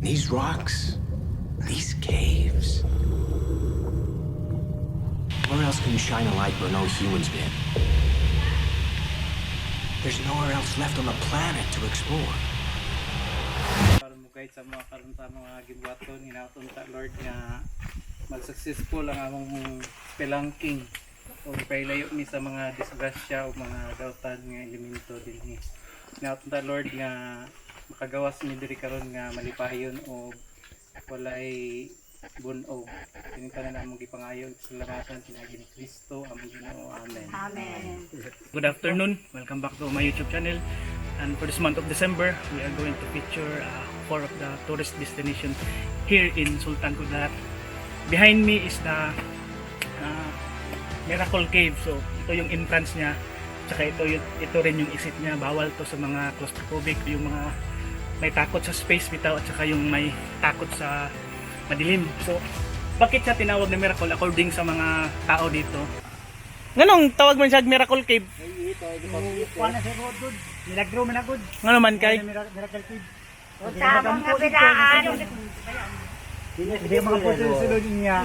These rocks, these caves. Where else can you shine a light where no humans been? There's nowhere else left on the planet to explore. Para mo guys sa mga karon sa mga gibuhaton hinaton ta Lord nga mag-successful ang among spelunking o pailayo mi sa mga disgrasya o mga dautan nga elemento dinhi. Hinaton ta Lord nga makagawas mi diri karon nga malipayon o walay bunog. Kini tanan among gipangayo salamatan kinaagi ni Kristo among Ginoo. Amen. Amen. Good afternoon. Welcome back to my YouTube channel. And for this month of December, we are going to feature 4 of the tourist destination here in Sultan Kudarat. Behind me is the Miracle Cave. So ito yung entrance niya. Tsaka ito rin yung exit niya. Bawal to sa mga claustrophobic, yung mga may takot sa space bitaw at saka yung may takot sa madilim. So bakit siya tinawag na Miracle according sa mga tao dito? Nganong tawag man siya Miracle Cave? Kuana sa road good. Milagro managod. Ngano man kay? Miracle Cave. Sa mga bidaan. Hindi mga puso sulod niya.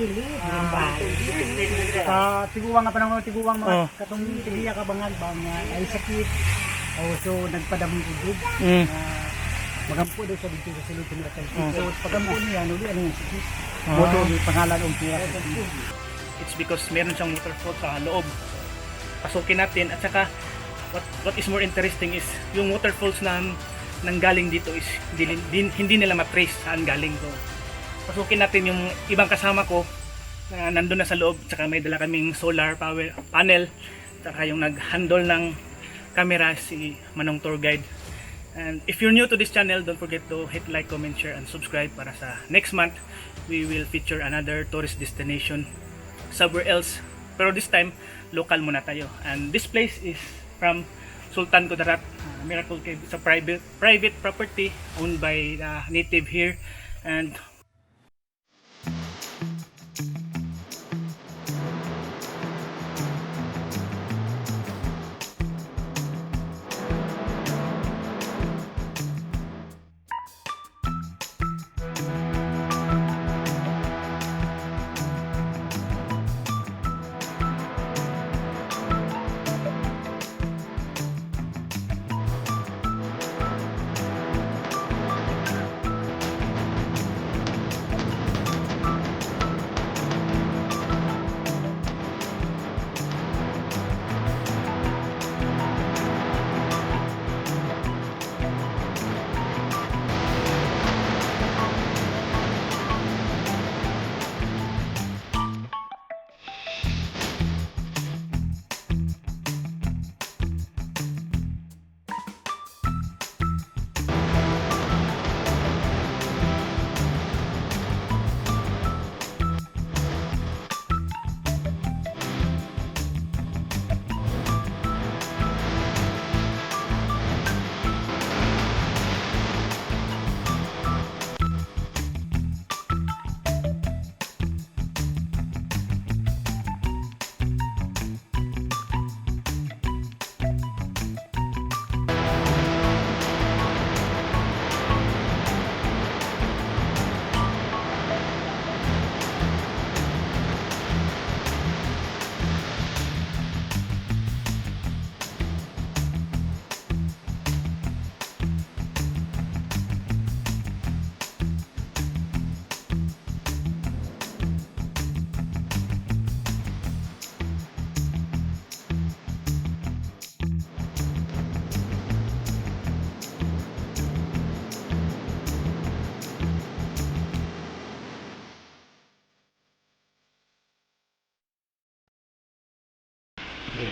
Tiguwang nga panahon, tiguwang mga katong tigiya ka bangal ba nga ay sakit. So nagpadamong tubig. Magampo daw siya dito sa sulod ng Miracle Cave. So pagampo niya nuli ano yung sakit. Moto ni pangalan og Miracle Cave. It's because meron siyang waterfall sa loob. Pasukin natin at saka what is more interesting is yung waterfalls na nanggaling dito is hindi nila ma-trace saan galing to. Pasukin natin yung ibang kasama ko na nandun na sa loob, saka may dala kaming solar power panel, saka yung nag-handle ng camera si Manong Tour Guide. And if you're new to this channel, don't forget to hit like, comment, share, and subscribe para sa next month we will feature another tourist destination somewhere else. Pero this time, local muna tayo. And this place is from Sultan Kudarat, Miracle Cave. It's a private property owned by native here. And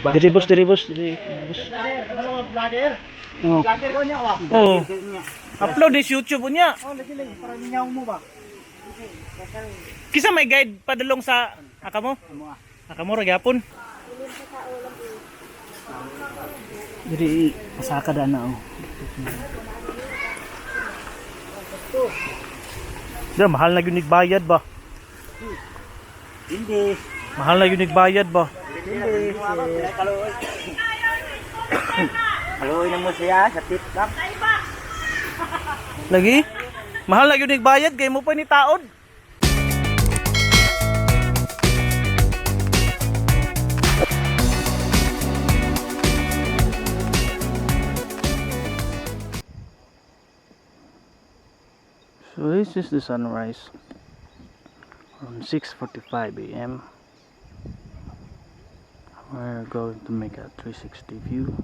Diri boss. Vlogger. Oh. Vlogger ko niya wa. Oh. Upload this YouTube niya. Oh, lagi lang para minyaw mo ba? Kisa may guide padulong sa akamo? Akamo ra gyapon. Diri pasaka da na oh. Dira mahal na gyud bayad ba? Hindi. Mahal na gyud bayad ba? Hindi. Haluin na mo siya sa tip lang. Lagi? Mahal na yun bayad kay mo pa ni taod. So this is the sunrise around 6:45 a.m. We're going to make a 360 view.